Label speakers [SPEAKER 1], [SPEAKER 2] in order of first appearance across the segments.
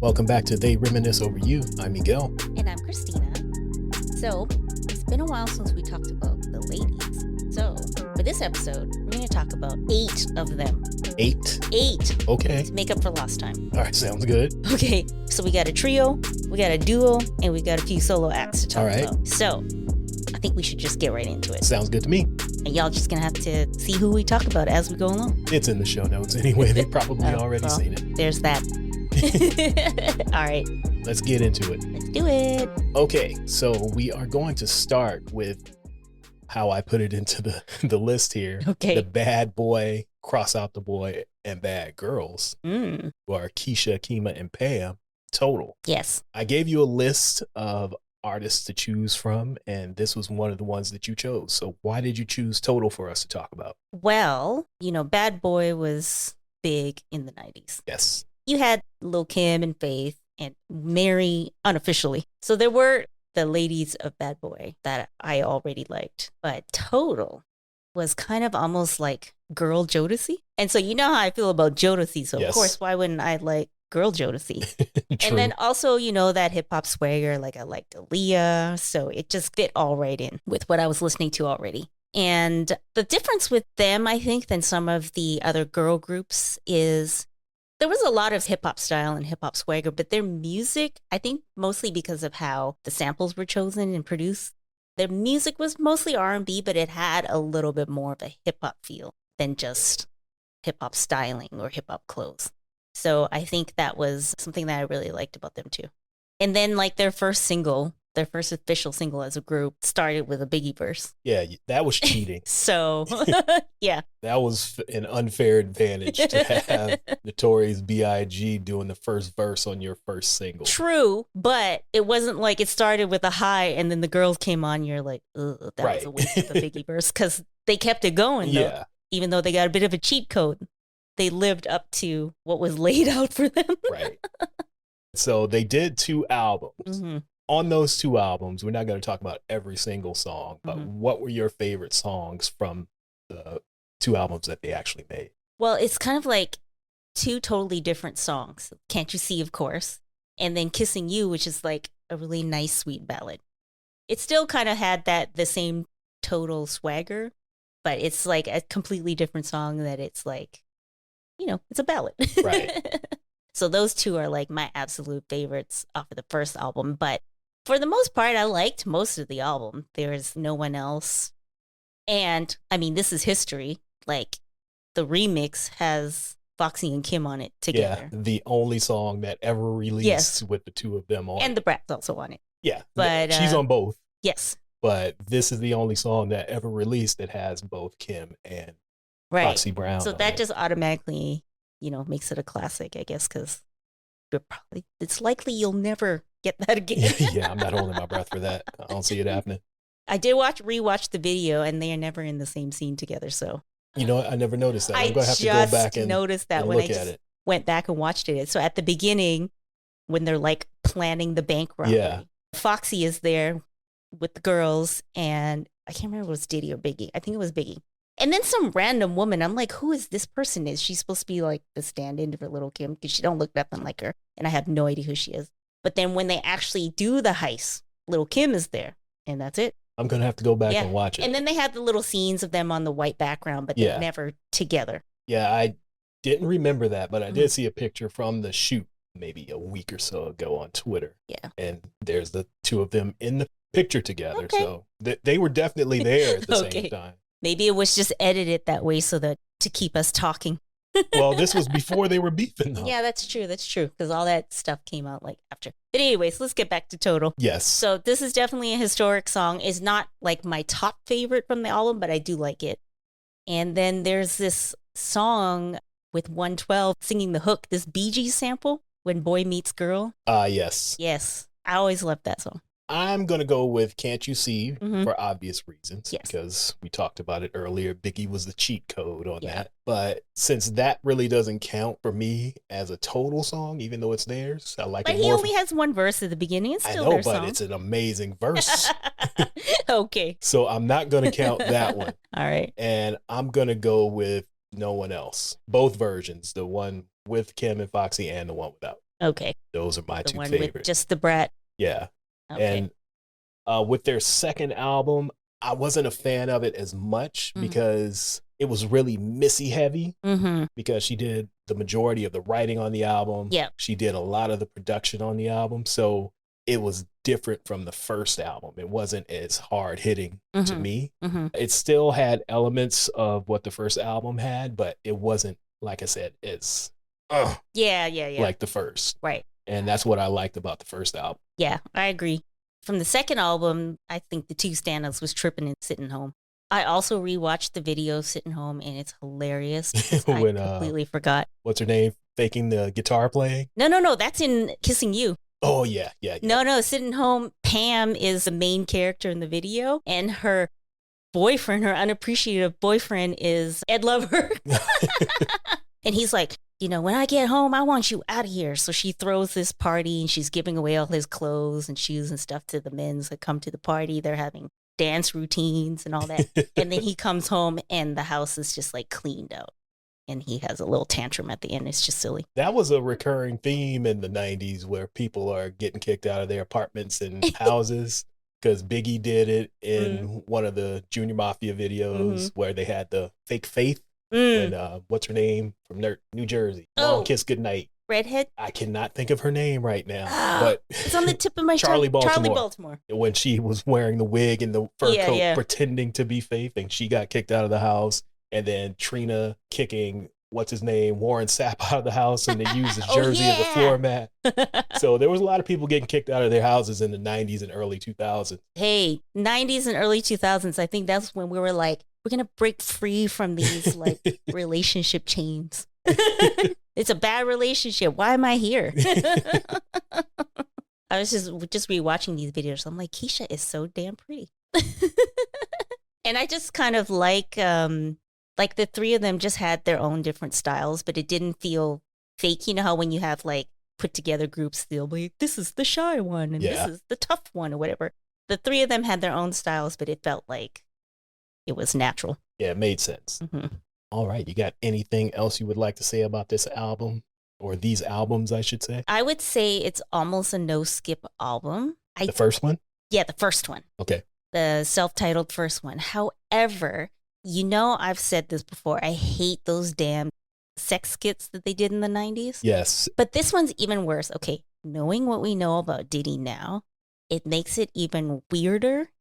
[SPEAKER 1] Welcome back to They Reminisce Over You. I'm Miguel.
[SPEAKER 2] And I'm Christina. So, it's been a while since we talked about the ladies. So, for this episode, we're going to talk about 8 of them.
[SPEAKER 1] 8?
[SPEAKER 2] 8.
[SPEAKER 1] Okay.
[SPEAKER 2] To make up for lost time.
[SPEAKER 1] All right, sounds good.
[SPEAKER 2] Okay, so we got a trio, we got a duo, and we got a few solo acts to talk about. So, I think we should just get right into it.
[SPEAKER 1] Sounds good to me.
[SPEAKER 2] And y'all just going to have to see who we talk about as we go along.
[SPEAKER 1] It's in the show notes anyway. They've probably already seen it.
[SPEAKER 2] There's that. All right.
[SPEAKER 1] Let's get into it.
[SPEAKER 2] Let's do it.
[SPEAKER 1] Okay, so we are going to start with how I put it into the list here.
[SPEAKER 2] Okay.
[SPEAKER 1] The bad boy, cross out the boy, and bad girls, who are Keisha, Kima, and Pam, total.
[SPEAKER 2] Yes.
[SPEAKER 1] I gave you a list of artists to choose from, and this was one of the ones that you chose. So why did you choose total for us to talk about?
[SPEAKER 2] Well, Bad Boy was big in the 90s.
[SPEAKER 1] Yes.
[SPEAKER 2] You had Lil' Kim and Faith and Mary unofficially. So there were the ladies of Bad Boy that I already liked. But Total was kind of almost like girl Jodeci. And so you know how I feel about Jodeci. So
[SPEAKER 1] Yes.
[SPEAKER 2] Of course, why wouldn't I like girl Jodeci?
[SPEAKER 1] True.
[SPEAKER 2] And then also, that hip hop swagger, like I liked Aaliyah. So it just fit all right in with what I was listening to already. And the difference with them, I think, than some of the other girl groups is there was a lot of hip hop style and hip hop swagger, but their music, I think mostly because of how the samples were chosen and produced, their music was mostly R&B, but it had a little bit more of a hip hop feel than just hip hop styling or hip hop clothes. So I think that was something that I really liked about them too. And then like their first official single as a group started with a Biggie verse.
[SPEAKER 1] Yeah, that was cheating.
[SPEAKER 2] So, yeah.
[SPEAKER 1] That was an unfair advantage to have Notorious B.I.G. doing the first verse on your first single.
[SPEAKER 2] True, but it wasn't like it started with a high and then the girls came on. You're like, ugh, that
[SPEAKER 1] Right.
[SPEAKER 2] was a waste of a Biggie verse because they kept it going, though.
[SPEAKER 1] Yeah.
[SPEAKER 2] Even though they got a bit of a cheat code, they lived up to what was laid out for them.
[SPEAKER 1] Right. So they did 2 albums.
[SPEAKER 2] Mm-hmm.
[SPEAKER 1] On those 2 albums, we're not going to talk about every single song, but what were your favorite songs from the 2 albums that they actually made?
[SPEAKER 2] Well, it's kind of like 2 totally different songs. Can't You See, of course, and then Kissing You, which is like a really nice, sweet ballad. It still kind of had the same total swagger, but it's like a completely different song that it's like, it's a ballad.
[SPEAKER 1] Right.
[SPEAKER 2] So those 2 are like my absolute favorites off of the first album, but for the most part, I liked most of the album. There's No One Else. And, I mean, this is history. Like, the remix has Foxy and Kim on it together.
[SPEAKER 1] Yeah, the only song that ever released with the 2 of them on
[SPEAKER 2] And
[SPEAKER 1] it.
[SPEAKER 2] the Brat's also on it.
[SPEAKER 1] Yeah,
[SPEAKER 2] but
[SPEAKER 1] she's on both.
[SPEAKER 2] Yes.
[SPEAKER 1] But this is the only song that ever released that has both Kim and Foxy Brown.
[SPEAKER 2] So
[SPEAKER 1] on
[SPEAKER 2] that
[SPEAKER 1] it.
[SPEAKER 2] just automatically, makes it a classic, I guess, because it's likely you'll never get that again.
[SPEAKER 1] Yeah, I'm not holding my breath for that. I don't see it happening.
[SPEAKER 2] I did rewatch the video, and they are never in the same scene together. So
[SPEAKER 1] You know what? I never noticed that. I'm going to have to go
[SPEAKER 2] just
[SPEAKER 1] back and
[SPEAKER 2] noticed that
[SPEAKER 1] and
[SPEAKER 2] when I
[SPEAKER 1] look at
[SPEAKER 2] just
[SPEAKER 1] it.
[SPEAKER 2] went back and watched it. So at the beginning, when they're like planning the bank robbery,
[SPEAKER 1] Yeah.
[SPEAKER 2] Foxy is there with the girls, and I can't remember if it was Diddy or Biggie. I think it was Biggie. And then some random woman, I'm like, who is this person? Is she supposed to be like the stand-in for Little Kim? Because she don't look nothing like her, and I have no idea who she is. But then when they actually do the heist, Little Kim is there, and that's it.
[SPEAKER 1] I'm going to have to go back and watch it.
[SPEAKER 2] And then they had the little scenes of them on the white background, but they're never together.
[SPEAKER 1] Yeah, I didn't remember that, but I did see a picture from the shoot maybe a week or so ago on Twitter.
[SPEAKER 2] Yeah.
[SPEAKER 1] And there's the 2 of them in the picture together.
[SPEAKER 2] Okay.
[SPEAKER 1] So they were definitely there at the same time.
[SPEAKER 2] Maybe it was just edited that way so that to keep us talking.
[SPEAKER 1] Well, this was before they were beefing, though.
[SPEAKER 2] Yeah, that's true. That's true. Because all that stuff came out like after. But anyways, let's get back to Total.
[SPEAKER 1] Yes.
[SPEAKER 2] So this is definitely a historic song. It's not like my top favorite from the album, but I do like it. And then there's this song with 112 singing the hook, this Bee Gees sample, When Boy Meets Girl.
[SPEAKER 1] Yes.
[SPEAKER 2] Yes. I always loved that song.
[SPEAKER 1] I'm going to go with Can't You See for obvious reasons.
[SPEAKER 2] Yes.
[SPEAKER 1] Because we talked about it earlier. Biggie was the cheat code on that. But since that really doesn't count for me as a total song, even though it's theirs, I like it more.
[SPEAKER 2] But he only has one verse at the beginning. It's still
[SPEAKER 1] I know,
[SPEAKER 2] their
[SPEAKER 1] but
[SPEAKER 2] song.
[SPEAKER 1] it's an amazing verse.
[SPEAKER 2] Okay.
[SPEAKER 1] So I'm not going to count that one.
[SPEAKER 2] All right.
[SPEAKER 1] And I'm going to go with No One Else. Both versions, the one with Kim and Foxy and the one without.
[SPEAKER 2] Okay.
[SPEAKER 1] Those are my
[SPEAKER 2] The
[SPEAKER 1] two
[SPEAKER 2] one
[SPEAKER 1] favorites.
[SPEAKER 2] with just the brat.
[SPEAKER 1] Yeah.
[SPEAKER 2] Okay.
[SPEAKER 1] And with their second album, I wasn't a fan of it as much because it was really Missy heavy because she did the majority of the writing on the album.
[SPEAKER 2] Yeah.
[SPEAKER 1] She did a lot of the production on the album. So it was different from the first album. It wasn't as hard hitting to me. It still had elements of what the first album had, but it wasn't, like I said, as like the first.
[SPEAKER 2] Right.
[SPEAKER 1] And that's what I liked about the first album.
[SPEAKER 2] Yeah, I agree. From the second album, I think the two standouts was Trippin' and Sitting Home. I also rewatched the video Sitting Home, and it's hilarious. When, I completely forgot.
[SPEAKER 1] What's her name? Faking the guitar playing?
[SPEAKER 2] No. That's in Kissing You.
[SPEAKER 1] Oh, yeah.
[SPEAKER 2] No. Sitting Home, Pam is the main character in the video, and her boyfriend, her unappreciative boyfriend, is Ed Lover. And he's like, when I get home, I want you out of here. So she throws this party and she's giving away all his clothes and shoes and stuff to the men that come to the party. They're having dance routines and all that. And then he comes home and the house is just like cleaned out. And he has a little tantrum at the end. It's just silly.
[SPEAKER 1] That was a recurring theme in the 90s where people are getting kicked out of their apartments and houses. Because Biggie did it in one of the Junior Mafia videos where they had the fake faith. When, what's her name from New Jersey? Long Kiss Goodnight.
[SPEAKER 2] Redhead?
[SPEAKER 1] I cannot think of her name right now. But
[SPEAKER 2] it's on the tip of my
[SPEAKER 1] Charlie
[SPEAKER 2] tongue.
[SPEAKER 1] Baltimore.
[SPEAKER 2] Charlie Baltimore.
[SPEAKER 1] When she was wearing the wig and the fur coat pretending to be Faith, and she got kicked out of the house. And then Trina kicking, what's his name, Warren Sapp out of the house, and they used his jersey as a floor mat. So there was a lot of people getting kicked out of their houses in the 90s and early 2000s.
[SPEAKER 2] Hey, 90s and early 2000s, I think that's when we were like, we're going to break free from these like relationship chains. It's a bad relationship. Why am I here? I was just rewatching these videos. I'm like, Keisha is so damn pretty. And I just kind of like the three of them just had their own different styles, but it didn't feel fake. You know how when you have like put together groups, they'll be, this is the shy one and this is the tough one or whatever. The three of them had their own styles, but it felt like it was natural.
[SPEAKER 1] Yeah, it made sense. All right. You got anything else you would like to say about this album or these albums, I should say?
[SPEAKER 2] I would say it's almost a no-skip album.
[SPEAKER 1] The first one?
[SPEAKER 2] Yeah, the first one.
[SPEAKER 1] Okay.
[SPEAKER 2] The self-titled first one. However, I've said this before. I hate those damn sex skits that they did in the 90s.
[SPEAKER 1] Yes.
[SPEAKER 2] But this one's even worse. Okay, knowing what we know about Diddy now, it makes it even weirder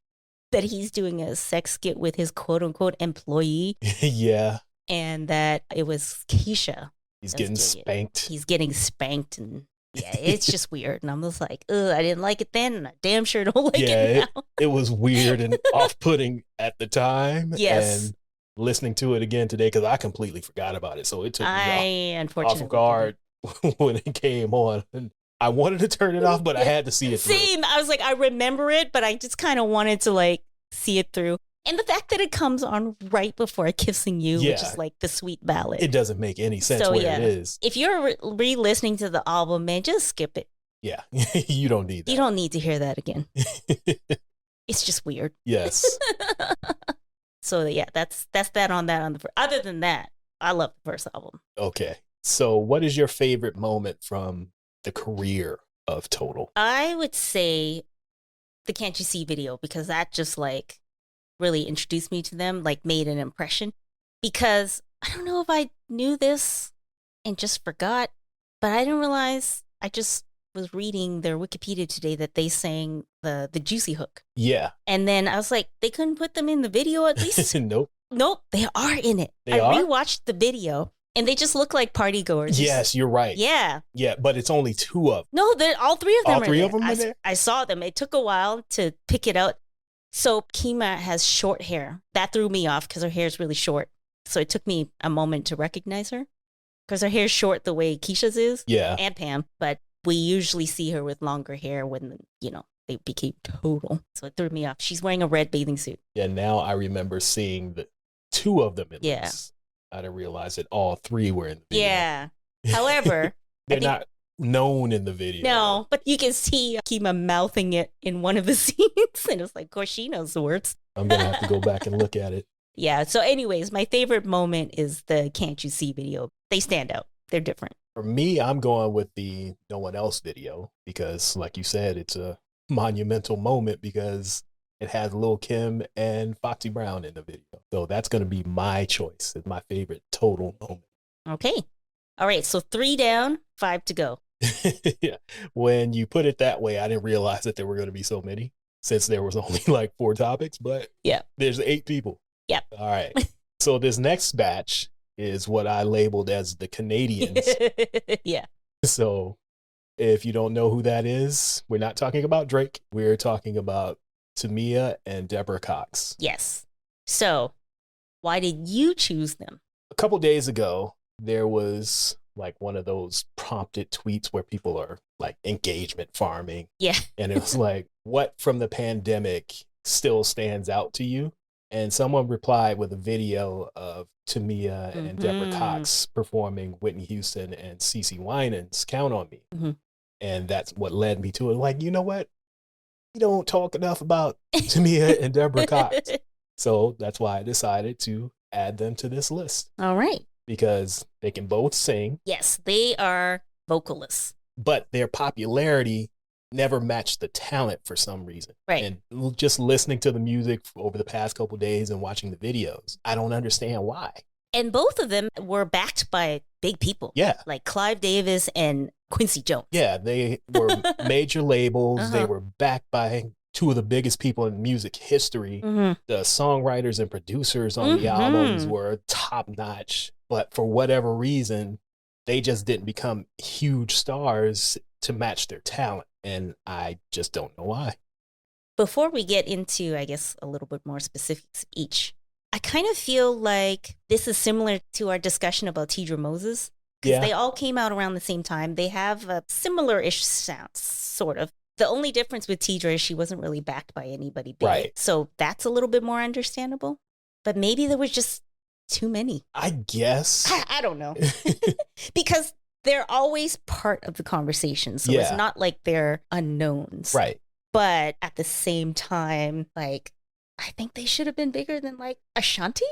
[SPEAKER 2] that he's doing a sex skit with his quote-unquote employee.
[SPEAKER 1] Yeah.
[SPEAKER 2] And that it was Keisha.
[SPEAKER 1] He's getting spanked.
[SPEAKER 2] He's getting spanked, and yeah, it's just weird. And I'm just like, I didn't like it then, and I damn sure don't like it now.
[SPEAKER 1] It was weird and off-putting at the time.
[SPEAKER 2] Yes.
[SPEAKER 1] And listening to it again today, because I completely forgot about it. So it took me off guard when it came on. And I wanted to turn it off, but I had to see it through.
[SPEAKER 2] Same. I was like, I remember it, but I just kind of wanted to like see it through. And the fact that it comes on right before Kissing You, which is like the sweet ballad.
[SPEAKER 1] It doesn't make any sense where it is.
[SPEAKER 2] If you're re-listening to the album, man, just skip it.
[SPEAKER 1] Yeah. You don't need that.
[SPEAKER 2] You don't need to hear that again. It's just weird.
[SPEAKER 1] Yes.
[SPEAKER 2] So yeah, that's that on the first. Other than that, I love the first album.
[SPEAKER 1] Okay. So what is your favorite moment from the career of Total?
[SPEAKER 2] I would say the Can't You See video, because that just like really introduced me to them, like made an impression. Because I don't know if I knew this and just forgot, but I didn't realize, I just was reading their Wikipedia today that they sang the Juicy Hook.
[SPEAKER 1] Yeah.
[SPEAKER 2] And then I was like, they couldn't put them in the video at least?
[SPEAKER 1] Nope,
[SPEAKER 2] they are in it. I rewatched the video and they just look like party goers.
[SPEAKER 1] Yes, you're right.
[SPEAKER 2] Yeah.
[SPEAKER 1] Yeah, but it's only two of them.
[SPEAKER 2] No, all three of them
[SPEAKER 1] all three of them are there?
[SPEAKER 2] I saw them. It took a while to pick it out. So Kima has short hair. That threw me off because her hair is really short. So it took me a moment to recognize her because her hair is short the way Keisha's is.
[SPEAKER 1] Yeah.
[SPEAKER 2] And Pam. But we usually see her with longer hair when, they became Total. So it threw me off. She's wearing a red bathing suit.
[SPEAKER 1] Yeah, now I remember seeing the two of them at least. I didn't realize that all three were in the video.
[SPEAKER 2] Yeah. However,
[SPEAKER 1] they're not known in the video.
[SPEAKER 2] No, but you can see Kima mouthing it in one of the scenes. And it's like, of course, she knows the words.
[SPEAKER 1] I'm going to have to go back and look at it.
[SPEAKER 2] Yeah. So anyways, my favorite moment is the Can't You See video. They stand out. They're different.
[SPEAKER 1] For me, I'm going with the No One Else video because, like you said, it's a monumental moment because it has Lil' Kim and Foxy Brown in the video. So that's going to be my choice. It's my favorite total moment.
[SPEAKER 2] Okay. All right. So 3 down, 5 to go.
[SPEAKER 1] Yeah. When you put it that way, I didn't realize that there were going to be so many since there was only like 4 topics, but
[SPEAKER 2] yeah,
[SPEAKER 1] there's 8 people.
[SPEAKER 2] Yep.
[SPEAKER 1] All right. So this next batch is what I labeled as the Canadians.
[SPEAKER 2] Yeah.
[SPEAKER 1] So if you don't know who that is, we're not talking about Drake. We're talking about Tamia and Deborah Cox.
[SPEAKER 2] Yes. So why did you choose them?
[SPEAKER 1] A couple days ago, there was like one of those prompted tweets where people are like engagement farming.
[SPEAKER 2] Yeah.
[SPEAKER 1] And it was like, what from the pandemic still stands out to you? And someone replied with a video of Tamia and Deborah Cox performing Whitney Houston and CeCe Winans' Count on Me.
[SPEAKER 2] Mm-hmm.
[SPEAKER 1] And that's what led me to it. Like, you know what? We don't talk enough about Tamia and Deborah Cox. So that's why I decided to add them to this list.
[SPEAKER 2] All right.
[SPEAKER 1] Because they can both sing.
[SPEAKER 2] Yes, they are vocalists.
[SPEAKER 1] But their popularity never matched the talent for some reason.
[SPEAKER 2] Right.
[SPEAKER 1] And just listening to the music over the past couple of days and watching the videos, I don't understand why.
[SPEAKER 2] And both of them were backed by big people.
[SPEAKER 1] Yeah.
[SPEAKER 2] Like Clive Davis and Quincy Jones.
[SPEAKER 1] Yeah, they were major labels. They were backed by 2 of the biggest people in music history. The songwriters and producers on the albums were top notch. But for whatever reason, they just didn't become huge stars to match their talent. And I just don't know why.
[SPEAKER 2] Before we get into, I guess, a little bit more specifics each, I kind of feel like this is similar to our discussion about Tidra Moses. Because they all came out around the same time. They have a similar-ish sound, sort of. The only difference with Tidra is she wasn't really backed by anybody big.
[SPEAKER 1] Right.
[SPEAKER 2] So that's a little bit more understandable. But maybe there was just too many.
[SPEAKER 1] I guess.
[SPEAKER 2] I don't know. Because they're always part of the conversation. So it's not like they're unknowns.
[SPEAKER 1] Right.
[SPEAKER 2] But at the same time, like, I think they should have been bigger than like Ashanti.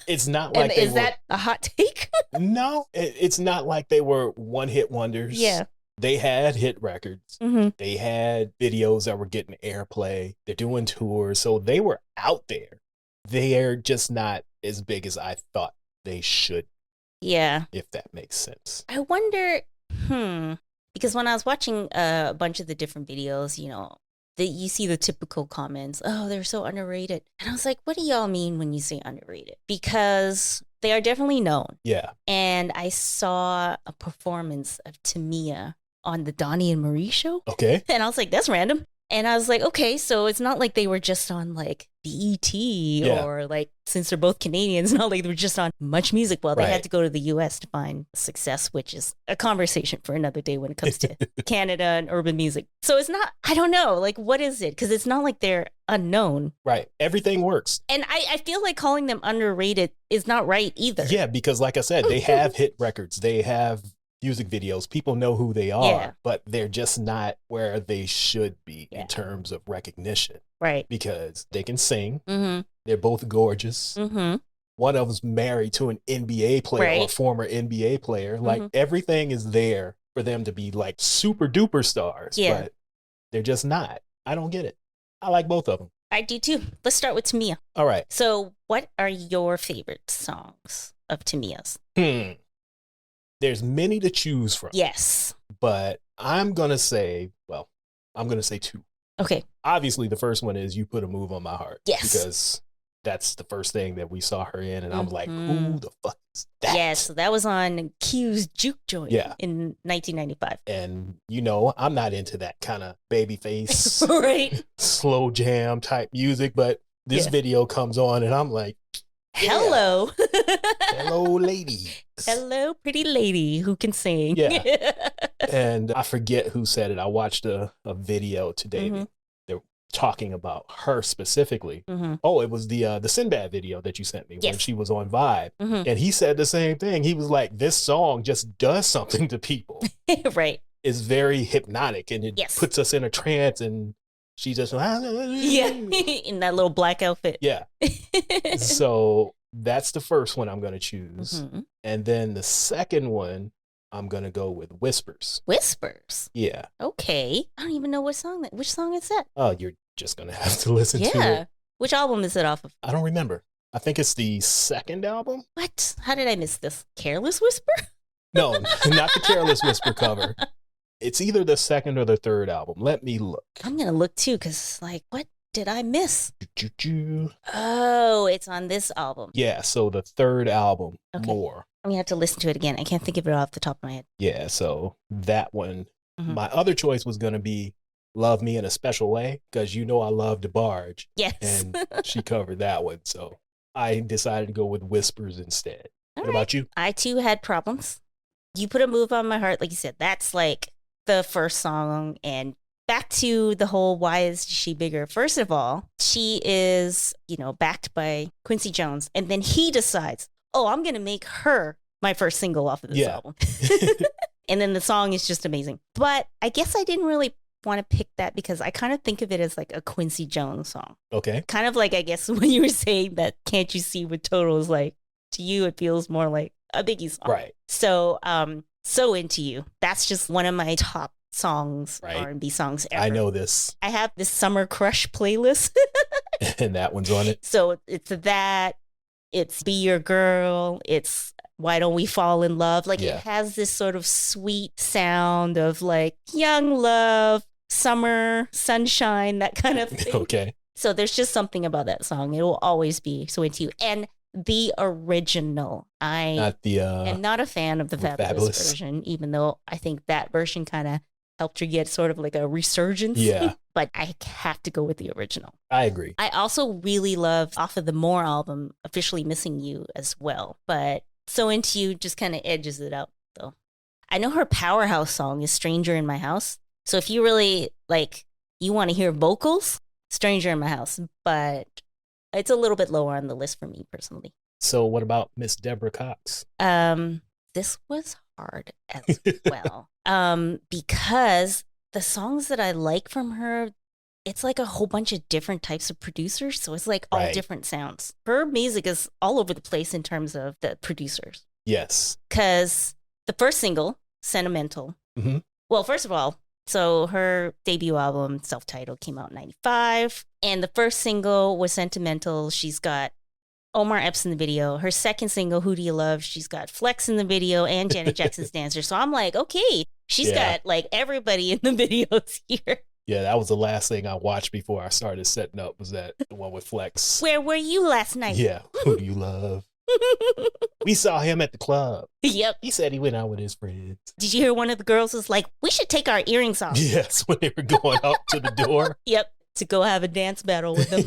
[SPEAKER 1] It's not like
[SPEAKER 2] is that a hot take?
[SPEAKER 1] No, it's not like they were one-hit wonders.
[SPEAKER 2] Yeah.
[SPEAKER 1] They had hit records. They had videos that were getting airplay. They're doing tours. So they were out there. They're just not as big as I thought they should.
[SPEAKER 2] Yeah.
[SPEAKER 1] If that makes sense.
[SPEAKER 2] I wonder, because when I was watching a bunch of the different videos, you know, you see the typical comments, oh, they're so underrated. And I was like, what do y'all mean when you say underrated? Because they are definitely known.
[SPEAKER 1] Yeah.
[SPEAKER 2] And I saw a performance of Tamia on the Donnie and Marie show.
[SPEAKER 1] Okay.
[SPEAKER 2] And I was like, that's random. And I was like, okay, so it's not like they were just on like BET or like, since they're both Canadians, not like they were just on Much Music. Well, they had to go to the US to find success, which is a conversation for another day when it comes to Canada and urban music. So it's not, I don't know, like what is it? Because it's not like they're unknown.
[SPEAKER 1] Right. Everything works.
[SPEAKER 2] And I feel like calling them underrated is not right either.
[SPEAKER 1] Yeah, because like I said, they have hit records. They have music videos. People know who they are, but they're just not where they should be in terms of recognition.
[SPEAKER 2] Right.
[SPEAKER 1] Because they can sing. They're both gorgeous. One of them's married to an NBA player or a former NBA player. Like everything is there for them to be like super duper stars, but they're just not. I don't get it. I like both of them.
[SPEAKER 2] I do too. Let's start with Tamia.
[SPEAKER 1] All right.
[SPEAKER 2] So what are your favorite songs of Tamia's?
[SPEAKER 1] There's many to choose from.
[SPEAKER 2] Yes.
[SPEAKER 1] But I'm going to say, well, I'm going to say 2.
[SPEAKER 2] Okay.
[SPEAKER 1] Obviously, the first one is You Put a Move on My Heart.
[SPEAKER 2] Yes.
[SPEAKER 1] Because that's the first thing that we saw her in. And I'm like, who the fuck is that?
[SPEAKER 2] Yes. So that was on Q's Juke Joint in 1995.
[SPEAKER 1] And, you know, I'm not into that kind of babyface, slow jam type music. But this video comes on and I'm like,
[SPEAKER 2] hello.
[SPEAKER 1] Hello, lady.
[SPEAKER 2] Hello, pretty lady who can sing.
[SPEAKER 1] Yeah. And I forget who said it. I watched a video today. They're talking about her specifically. Oh, it was the Sinbad video that you sent me when she was on Vibe. And he said the same thing. He was like, this song just does something to people.
[SPEAKER 2] Right.
[SPEAKER 1] It's very hypnotic and it puts us in a trance and she just in
[SPEAKER 2] that little black outfit.
[SPEAKER 1] Yeah. So that's the first one I'm going to choose. And then the second one I'm going to go with Whispers.
[SPEAKER 2] Whispers?
[SPEAKER 1] Yeah.
[SPEAKER 2] Okay. I don't even know which song is that?
[SPEAKER 1] Oh, you're just going to have to listen to it.
[SPEAKER 2] Yeah. Which album is it off of?
[SPEAKER 1] I don't remember. I think it's the second album.
[SPEAKER 2] What? How did I miss this? Careless Whisper?
[SPEAKER 1] No, not the Careless Whisper cover. It's either the second or the third album. Let me look.
[SPEAKER 2] I'm going to look too, because, like, what did I miss? Oh, it's on this album.
[SPEAKER 1] Yeah, so the third album,
[SPEAKER 2] okay.
[SPEAKER 1] More.
[SPEAKER 2] I'm going to have to listen to it again. I can't think of it off the top of my head.
[SPEAKER 1] Yeah, so that one. Mm-hmm. My other choice was going to be Love Me in a Special Way, because you know I love DeBarge.
[SPEAKER 2] Yes.
[SPEAKER 1] And she covered that one, so I decided to go with Whispers instead. What about you?
[SPEAKER 2] I, too, had problems. You Put a Move on My Heart, like you said, that's like the first song. And back to the whole why is she bigger? First of all, she is, backed by Quincy Jones. And then he decides, I'm going to make her my first single off of this album. And then the song is just amazing. But I guess I didn't really want to pick that because I kind of think of it as like a Quincy Jones song.
[SPEAKER 1] Okay.
[SPEAKER 2] Kind of like, I guess, when you were saying that Can't You See with Total is like, to you, it feels more like a Biggie song.
[SPEAKER 1] Right.
[SPEAKER 2] So, So Into You. That's just one of my top songs, right. R&B songs ever.
[SPEAKER 1] I know this.
[SPEAKER 2] I have this Summer Crush playlist.
[SPEAKER 1] And that one's on it.
[SPEAKER 2] So it's that. It's Be Your Girl. It's Why Don't We Fall in Love? Like, it has this sort of sweet sound of like young love, summer, sunshine, that kind of thing.
[SPEAKER 1] Okay.
[SPEAKER 2] So there's just something about that song. It will always be So Into You. And the original. I am not a fan of the Fabulous version, even though I think that version kind of helped her get sort of like a resurgence.
[SPEAKER 1] Yeah.
[SPEAKER 2] But I have to go with the original.
[SPEAKER 1] I agree.
[SPEAKER 2] I also really love off of the More album, Officially Missing You as well. But So Into You just kind of edges it out, though. I know her powerhouse song is Stranger in My House. So if you really you want to hear vocals, Stranger in My House. But it's a little bit lower on the list for me personally.
[SPEAKER 1] So what about Miss Deborah Cox?
[SPEAKER 2] This was hard as well. Because the songs that I like from her, it's like a whole bunch of different types of producers. So it's like all different sounds. Her music is all over the place in terms of the producers.
[SPEAKER 1] Yes.
[SPEAKER 2] Because the first single, Sentimental. Mm-hmm. Well, first of all, so her debut album, self-titled, came out in 95. And the first single was Sentimental. She's got Omar Epps in the video. Her second single, Who Do You Love? She's got Flex in the video and Janet Jackson's Dancer. So I'm like, okay, she's got like everybody in the videos here.
[SPEAKER 1] Yeah, that was the last thing I watched before I started setting up, was that the one with Flex.
[SPEAKER 2] Where were you last night?
[SPEAKER 1] Yeah, Who Do You Love? We saw him at the club.
[SPEAKER 2] Yep.
[SPEAKER 1] He said he went out with his friends.
[SPEAKER 2] Did you hear one of the girls was like, we should take our earrings off?
[SPEAKER 1] Yes, when they were going out to the door.
[SPEAKER 2] Yep, to go have a dance battle with them.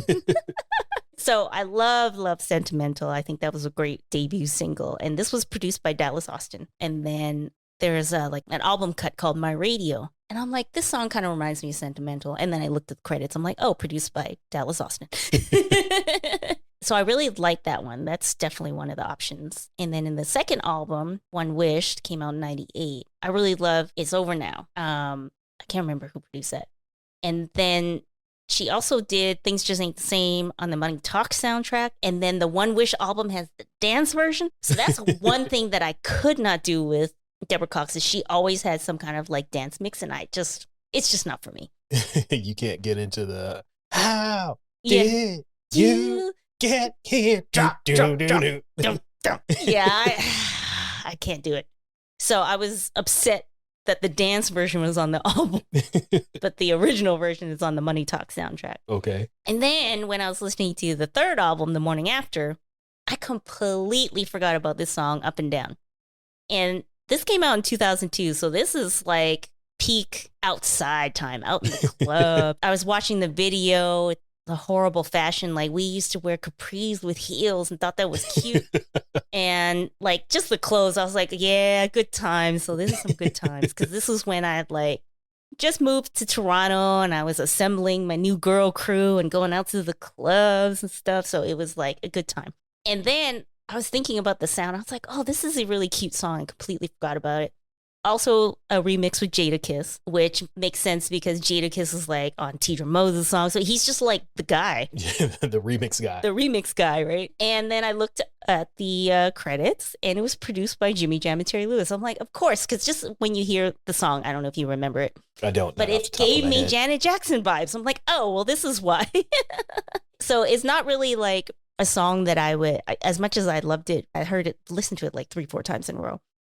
[SPEAKER 2] So I love Sentimental. I think that was a great debut single. And this was produced by Dallas Austin. And then there's an album cut called My Radio. And I'm like, this song kind of reminds me of Sentimental. And then I looked at the credits. I'm like, produced by Dallas Austin. So I really like that one. That's definitely one of the options. And then in the second album, One Wish, came out in 98. I really love It's Over Now. I can't remember who produced that. And then she also did Things Just Ain't the Same on the Money Talk soundtrack. And then the One Wish album has the dance version. So that's one thing that I could not do with Deborah Cox, is she always had some kind of like dance mix. And it's just not for me.
[SPEAKER 1] You can't get into the, how did you get here?
[SPEAKER 2] Yeah, I can't do it. So I was upset that the dance version was on the album, but the original version is on the Money Talk soundtrack.
[SPEAKER 1] Okay.
[SPEAKER 2] And then when I was listening to the third album, The Morning After, I completely forgot about this song, Up and Down. And this came out in 2002, so this is like peak outside time, out in the club. I was watching the video, the horrible fashion. Like, we used to wear capris with heels and thought that was cute. And like just the clothes, I was like, yeah, good times. So this is some good times, because this was when I had like just moved to Toronto and I was assembling my new girl crew and going out to the clubs and stuff. So it was like a good time. And then I was thinking about the sound. I was like, oh, this is a really cute song. I completely forgot about it. Also a remix with Jadakiss, which makes sense because Jadakiss is like on Tidra Moses' song. So he's just like the guy.
[SPEAKER 1] The remix guy.
[SPEAKER 2] The remix guy, right? And then I looked at the credits and it was produced by Jimmy Jam and Terry Lewis. I'm like, of course, because just when you hear the song, I don't know if you remember it.
[SPEAKER 1] I don't.
[SPEAKER 2] But it gave me Janet Jackson vibes. I'm like, oh, well, this is why. So it's not really like a song that I would, as much as I loved it, I heard it, listened to it like 3-4 times in a row.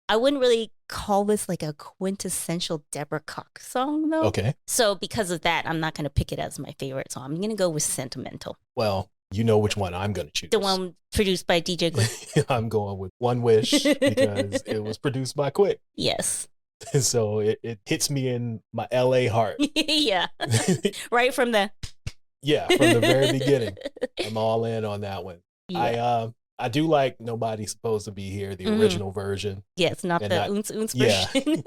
[SPEAKER 2] I wouldn't really call this like a quintessential Deborah Cox song, though.
[SPEAKER 1] Okay.
[SPEAKER 2] So because of that, I'm not going to pick it as my favorite song. I'm going to go with Sentimental.
[SPEAKER 1] Well, you know which one I'm going to choose.
[SPEAKER 2] The one produced by DJ Quick.
[SPEAKER 1] I'm going with One Wish because it was produced by Quick.
[SPEAKER 2] Yes.
[SPEAKER 1] So it hits me in my LA heart.
[SPEAKER 2] Yeah. Right from the...
[SPEAKER 1] Yeah, from the very beginning. I'm all in on that one. Yeah. I do like Nobody's Supposed to Be Here, the original version.
[SPEAKER 2] Yes, not the Oons version.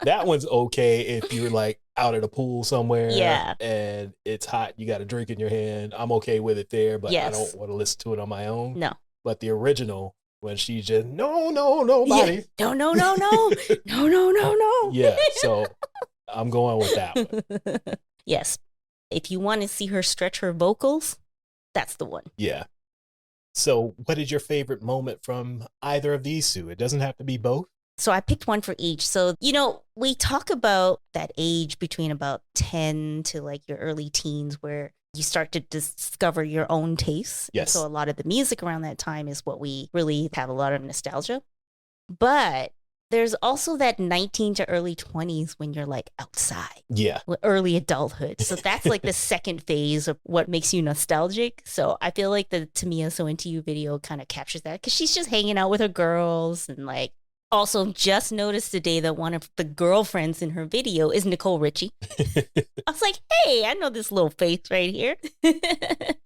[SPEAKER 1] That one's okay if you're like out at a pool somewhere
[SPEAKER 2] yeah.
[SPEAKER 1] and it's hot, you got a drink in your hand. I'm okay with it there, but I don't want to listen to it on my own.
[SPEAKER 2] No.
[SPEAKER 1] But the original, when she just, nobody.
[SPEAKER 2] Yeah. No.
[SPEAKER 1] Yeah, so I'm going with that one.
[SPEAKER 2] Yes. If you want to see her stretch her vocals, that's the one.
[SPEAKER 1] Yeah. So what is your favorite moment from either of these two? It doesn't have to be both.
[SPEAKER 2] So I picked one for each. So, we talk about that age between about 10 to like your early teens where you start to discover your own tastes.
[SPEAKER 1] Yes.
[SPEAKER 2] So a lot of the music around that time is what we really have a lot of nostalgia. But there's also that 19 to early 20s when you're like outside.
[SPEAKER 1] Yeah.
[SPEAKER 2] Early adulthood. So that's like the second phase of what makes you nostalgic. So I feel like the Tamia So Into You video kind of captures that because she's just hanging out with her girls and like also just noticed today that one of the girlfriends in her video is Nicole Richie. I was like, hey, I know this little face right here.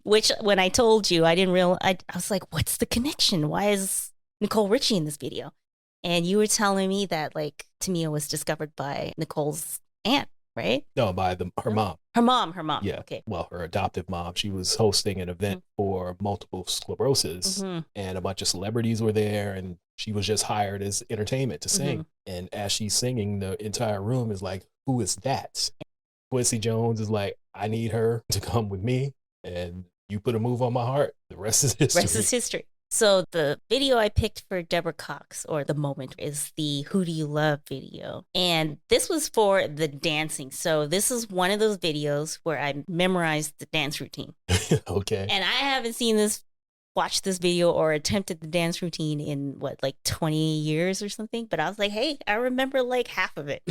[SPEAKER 2] Which when I told you, I didn't realize, I was like, what's the connection? Why is Nicole Richie in this video? And you were telling me that like Tamia was discovered by Nicole's aunt, right?
[SPEAKER 1] No, by her mom.
[SPEAKER 2] Her mom.
[SPEAKER 1] Yeah.
[SPEAKER 2] Okay.
[SPEAKER 1] Well, her adoptive mom. She was hosting an event for multiple sclerosis and a bunch of celebrities were there and she was just hired as entertainment to sing. And as she's singing, the entire room is like, who is that? Quincy Jones is like, I need her to come with me and you put a move on my heart. The rest is history.
[SPEAKER 2] So the video I picked for Deborah Cox, or the moment, is the Who Do You Love video. And this was for the dancing. So this is one of those videos where I memorized the dance routine.
[SPEAKER 1] Okay.
[SPEAKER 2] And I haven't watched this video or attempted the dance routine in like 20 years or something. But I was like, hey, I remember like half of it.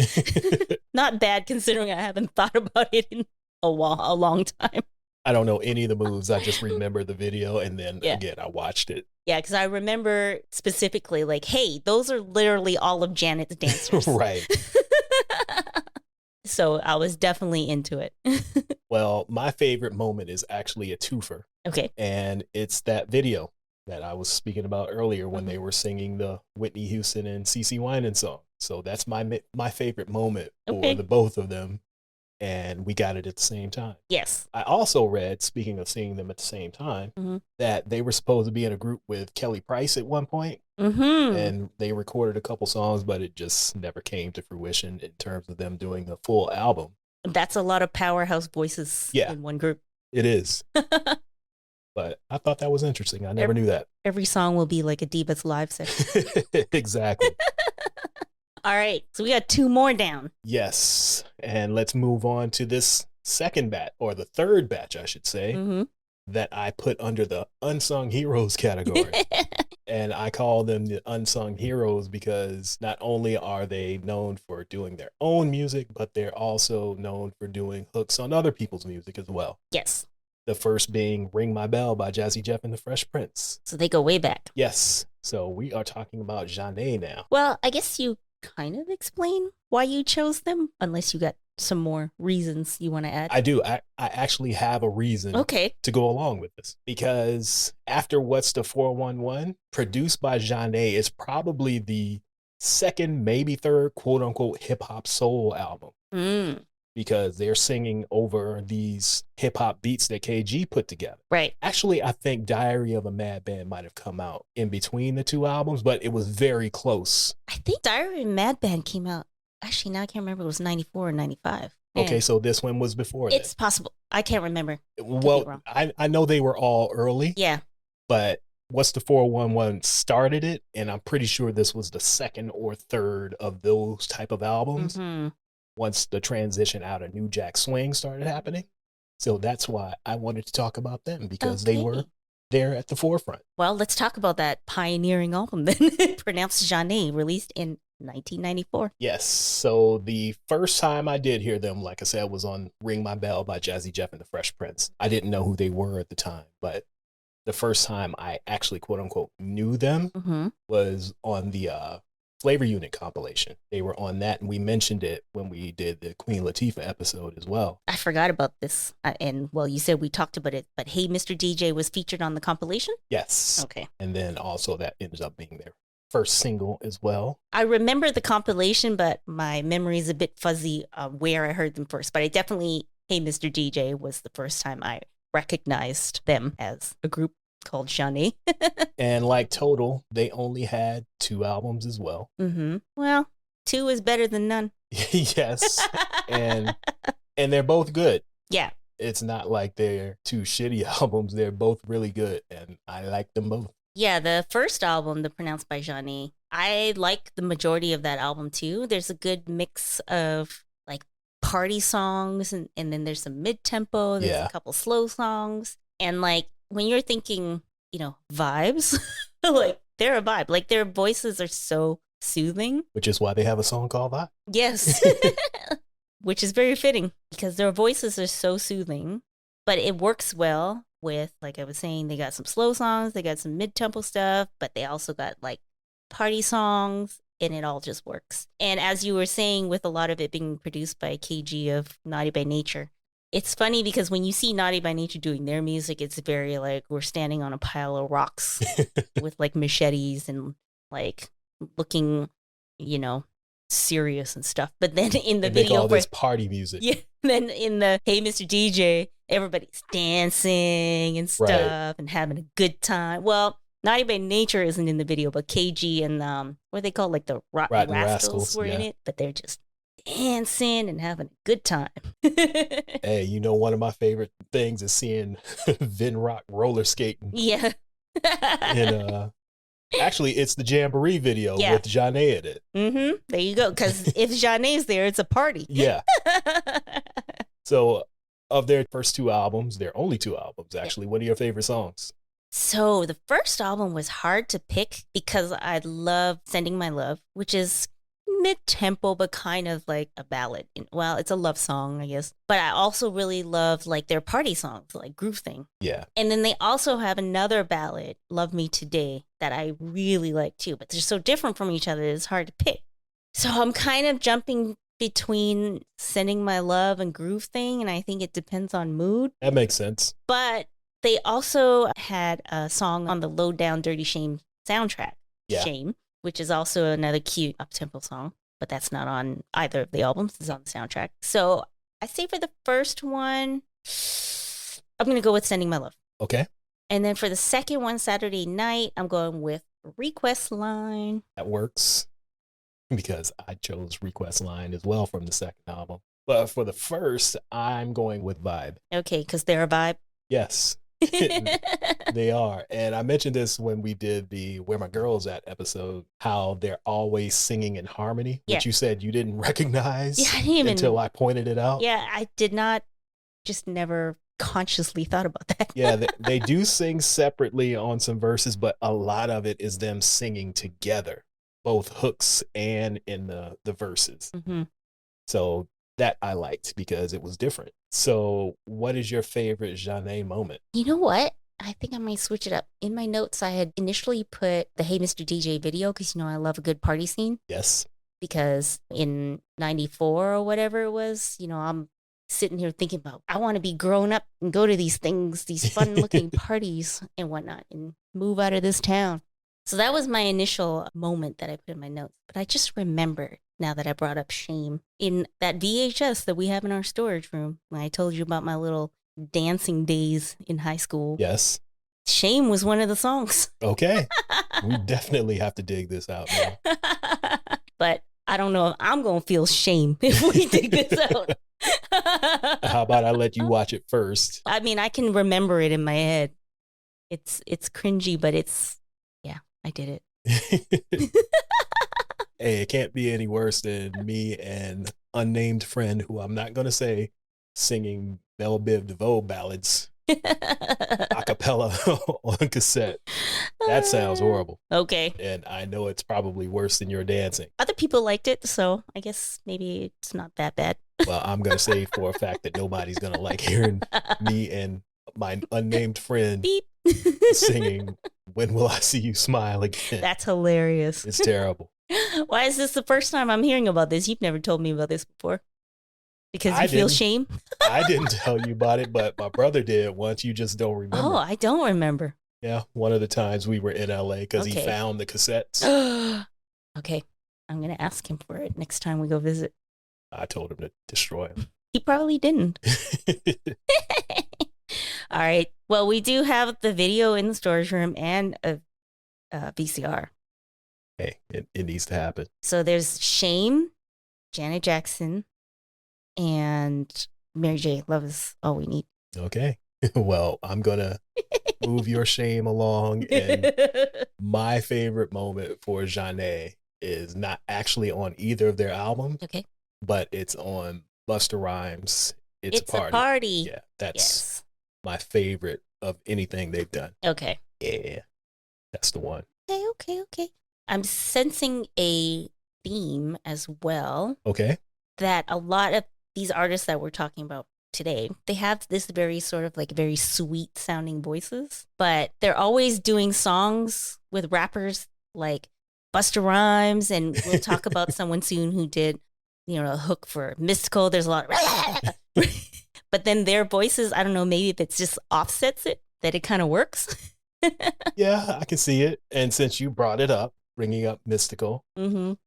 [SPEAKER 2] Not bad considering I haven't thought about it in a long time.
[SPEAKER 1] I don't know any of the moves. I just remember the video and then again, I watched it.
[SPEAKER 2] Yeah, because I remember specifically like, hey, those are literally all of Janet's dancers.
[SPEAKER 1] Right.
[SPEAKER 2] So I was definitely into it.
[SPEAKER 1] Well, my favorite moment is actually a twofer.
[SPEAKER 2] Okay.
[SPEAKER 1] And it's that video that I was speaking about earlier when they were singing the Whitney Houston and CeCe Winans song. So that's my favorite moment for the both of them. And we got it at the same time.
[SPEAKER 2] Yes.
[SPEAKER 1] I also read, speaking of seeing them at the same time, that they were supposed to be in a group with Kelly Price at one point. And they recorded a couple songs, but it just never came to fruition in terms of them doing a full album.
[SPEAKER 2] That's a lot of powerhouse voices in one group.
[SPEAKER 1] It is. But I thought that was interesting. I never knew that.
[SPEAKER 2] Every song will be like a Divas Live session.
[SPEAKER 1] Exactly.
[SPEAKER 2] All right, so we got 2 more down.
[SPEAKER 1] Yes, and let's move on to this second batch, or the third batch, I should say, that I put under the unsung heroes category. And I call them the unsung heroes because not only are they known for doing their own music, but they're also known for doing hooks on other people's music as well.
[SPEAKER 2] Yes.
[SPEAKER 1] The first being Ring My Bell by Jazzy Jeff and the Fresh Prince.
[SPEAKER 2] So they go way back.
[SPEAKER 1] Yes, so we are talking about Zhané now.
[SPEAKER 2] Well, I guess you kind of explain why you chose them, unless you got some more reasons you want to add.
[SPEAKER 1] I do. I actually have a reason to go along with this, because after What's the 411, produced by Zhané, is probably the second, maybe third, quote unquote, hip hop soul album. because they're singing over these hip hop beats that KG put together.
[SPEAKER 2] Right.
[SPEAKER 1] Actually, I think Diary of a Madman might have come out in between the two albums, but it was very close.
[SPEAKER 2] I think Diary of a Madman came out. Actually, now I can't remember. It was 94 or 95. Man.
[SPEAKER 1] Okay, so this one was before that.
[SPEAKER 2] It's possible. I can't remember.
[SPEAKER 1] Well, I know they were all early.
[SPEAKER 2] Yeah.
[SPEAKER 1] But What's the 411 started it, and I'm pretty sure this was the second or third of those type of albums. Mm-hmm. Once the transition out of New Jack Swing started happening. So that's why I wanted to talk about them, because they were there at the forefront.
[SPEAKER 2] Well, let's talk about that pioneering album then, pronounced Zhané, released in 1994.
[SPEAKER 1] Yes. So the first time I did hear them, like I said, was on Ring My Bell by Jazzy Jeff and the Fresh Prince. I didn't know who they were at the time, but the first time I actually, quote unquote, knew them was on the Flavor Unit compilation. They were on that, and we mentioned it when we did the Queen Latifah episode as well.
[SPEAKER 2] I forgot about this. And well, you said we talked about it, but Hey Mr. DJ was featured on the compilation?
[SPEAKER 1] Yes.
[SPEAKER 2] Okay.
[SPEAKER 1] And then also that ends up being their first single as well.
[SPEAKER 2] I remember the compilation, but my memory is a bit fuzzy where I heard them first. But I definitely, Hey Mr. DJ was the first time I recognized them as a group called Zhané.
[SPEAKER 1] And like Total, they only had 2 albums as well.
[SPEAKER 2] Mm-hmm. Well, 2 is better than none.
[SPEAKER 1] Yes. And they're both good.
[SPEAKER 2] Yeah.
[SPEAKER 1] It's not like they're 2 shitty albums. They're both really good, and I like them both.
[SPEAKER 2] Yeah, the first album, The Pronounced by Zhané, I like the majority of that album too. There's a good mix of like party songs, and then there's some mid-tempo, there's a couple slow songs. And like when you're thinking, you know, vibes, like they're a vibe. Like their voices are so soothing.
[SPEAKER 1] Which is why they have a song called Vibe.
[SPEAKER 2] Yes. Which is very fitting because their voices are so soothing, but it works well with, like I was saying, they got some slow songs, they got some mid-tempo stuff, but they also got like party songs, and it all just works. And as you were saying, with a lot of it being produced by KG of Naughty by Nature, it's funny because when you see Naughty by Nature doing their music, it's very like we're standing on a pile of rocks with like machetes and like looking, you know, serious and stuff. But then in the video,
[SPEAKER 1] all this party music.
[SPEAKER 2] Yeah. Then in the Hey Mr. DJ, everybody's dancing and stuff and having a good time. Well, Naughty by Nature isn't in the video, but KG and what are they called? Like the Rotten Rascals were in it, but they're just dancing and having a good time.
[SPEAKER 1] Hey, you know, one of my favorite things is seeing Vin Rock roller skating.
[SPEAKER 2] Yeah.
[SPEAKER 1] And actually, it's the Jamboree video with Zhané in it.
[SPEAKER 2] Mm-hmm. There you go. Because if Zhané's there, it's a party.
[SPEAKER 1] Yeah. So, of their first 2 albums, their only 2 albums, actually, what are your favorite songs?
[SPEAKER 2] So, the first album was hard to pick because I love Sending My Love, which is mid-tempo, but kind of like a ballad. Well, it's a love song, I guess. But I also really love like their party songs, like Groove Thing.
[SPEAKER 1] Yeah.
[SPEAKER 2] And then they also have another ballad, Love Me Today, that I really like too. But they're so different from each other, it's hard to pick. So I'm kind of jumping between Sending My Love and Groove Thing, and I think it depends on mood.
[SPEAKER 1] That makes sense.
[SPEAKER 2] But they also had a song on the Low Down Dirty Shame soundtrack, Shame, which is also another cute up-tempo song, but that's not on either of the albums. It's on the soundtrack. So I say for the first one, I'm going to go with Sending My Love.
[SPEAKER 1] Okay.
[SPEAKER 2] And then for the second one, Saturday Night, I'm going with Request Line.
[SPEAKER 1] That works because I chose Request Line as well from the second album. But for the first, I'm going with Vibe.
[SPEAKER 2] Okay, because they're a vibe?
[SPEAKER 1] Yes. They are. And I mentioned this when we did the Where My Girl's At episode, how they're always singing in harmony, which you said you didn't recognize until I pointed it out.
[SPEAKER 2] Yeah, I did not, just never consciously thought about that.
[SPEAKER 1] Yeah, they do sing separately on some verses, but a lot of it is them singing together, both hooks and in the verses. Mm-hmm. So that I liked because it was different. So what is your favorite Zhané moment?
[SPEAKER 2] You know what? I think I might switch it up. In my notes, I had initially put the Hey Mr. DJ video because, you know, I love a good party scene.
[SPEAKER 1] Yes.
[SPEAKER 2] Because in 94 or whatever it was, you know, I'm sitting here thinking about, I want to be grown up and go to these things, these fun looking parties and whatnot and move out of this town. So that was my initial moment that I put in my notes. But I just remembered now that I brought up Shame. In that VHS that we have in our storage room, when I told you about my little dancing days in high school.
[SPEAKER 1] Yes.
[SPEAKER 2] Shame was one of the songs.
[SPEAKER 1] Okay. We definitely have to dig this out now.
[SPEAKER 2] But I don't know if I'm going to feel shame if we dig this out.
[SPEAKER 1] How about I let you watch it first?
[SPEAKER 2] I mean, I can remember it in my head. It's cringy, but I did it.
[SPEAKER 1] Hey, it can't be any worse than me and unnamed friend, who I'm not going to say, singing Belle Biv DeVoe ballads a cappella on cassette. That sounds horrible.
[SPEAKER 2] Okay.
[SPEAKER 1] And I know it's probably worse than your dancing.
[SPEAKER 2] Other people liked it, so I guess maybe it's not that bad.
[SPEAKER 1] Well, I'm going to say for a fact that nobody's going to like hearing me and my unnamed friend
[SPEAKER 2] Beep.
[SPEAKER 1] singing When Will I See You Smile Again.
[SPEAKER 2] That's hilarious.
[SPEAKER 1] It's terrible.
[SPEAKER 2] Why is this the first time I'm hearing about this? You've never told me about this before. Because you feel shame?
[SPEAKER 1] I didn't tell you about it, but my brother did once. You just don't remember.
[SPEAKER 2] Oh, I don't remember.
[SPEAKER 1] Yeah, one of the times we were in LA because he found the cassettes.
[SPEAKER 2] Okay, I'm going to ask him for it next time we go visit.
[SPEAKER 1] I told him to destroy him.
[SPEAKER 2] He probably didn't. All right. Well, we do have the video in the storage room and a VCR.
[SPEAKER 1] Hey, it needs to happen.
[SPEAKER 2] So there's Shame, Janet Jackson, and Mary J. Love Is All We Need.
[SPEAKER 1] Okay. Well, I'm going to move your shame along. And my favorite moment for Zhané is not actually on either of their albums.
[SPEAKER 2] Okay.
[SPEAKER 1] But it's on Busta Rhymes. It's a
[SPEAKER 2] party.
[SPEAKER 1] Yeah, that's my favorite of anything they've done.
[SPEAKER 2] Okay.
[SPEAKER 1] Yeah, that's the one.
[SPEAKER 2] Okay. I'm sensing a theme as well.
[SPEAKER 1] Okay.
[SPEAKER 2] That a lot of these artists that we're talking about today, they have this very sort of like very sweet sounding voices, but they're always doing songs with rappers like Busta Rhymes, and we'll talk about someone soon who did, a hook for Mystical. There's a lot of but then their voices, I don't know, maybe if it's just offsets it, that it kind of works.
[SPEAKER 1] Yeah, I can see it. And since you brought it up, bringing up Mystical,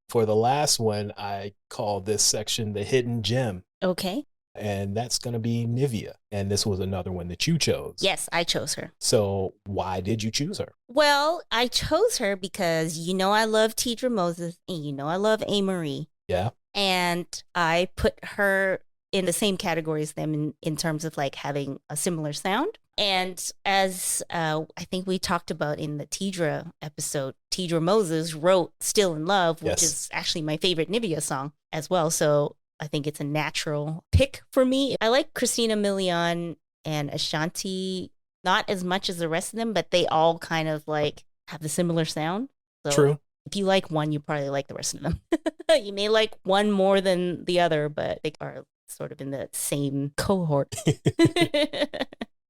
[SPEAKER 1] for the last one, I called this section the hidden gem.
[SPEAKER 2] Okay.
[SPEAKER 1] And that's going to be Nivea. And this was another one that you chose.
[SPEAKER 2] Yes, I chose her.
[SPEAKER 1] So why did you choose her?
[SPEAKER 2] Well, I chose her because I love Tidra Moses and I love A. Marie.
[SPEAKER 1] Yeah.
[SPEAKER 2] And I put her in the same category as them in terms of like having a similar sound. And as I think we talked about in the Tidra episode, Tidra Moses wrote Still in Love, which is actually my favorite Nivea song as well. So I think it's a natural pick for me. I like Christina Milian and Ashanti, not as much as the rest of them, but they all kind of like have the similar sound. So
[SPEAKER 1] True. If
[SPEAKER 2] you like one, you probably like the rest of them. You may like one more than the other, but they are sort of in the same cohort.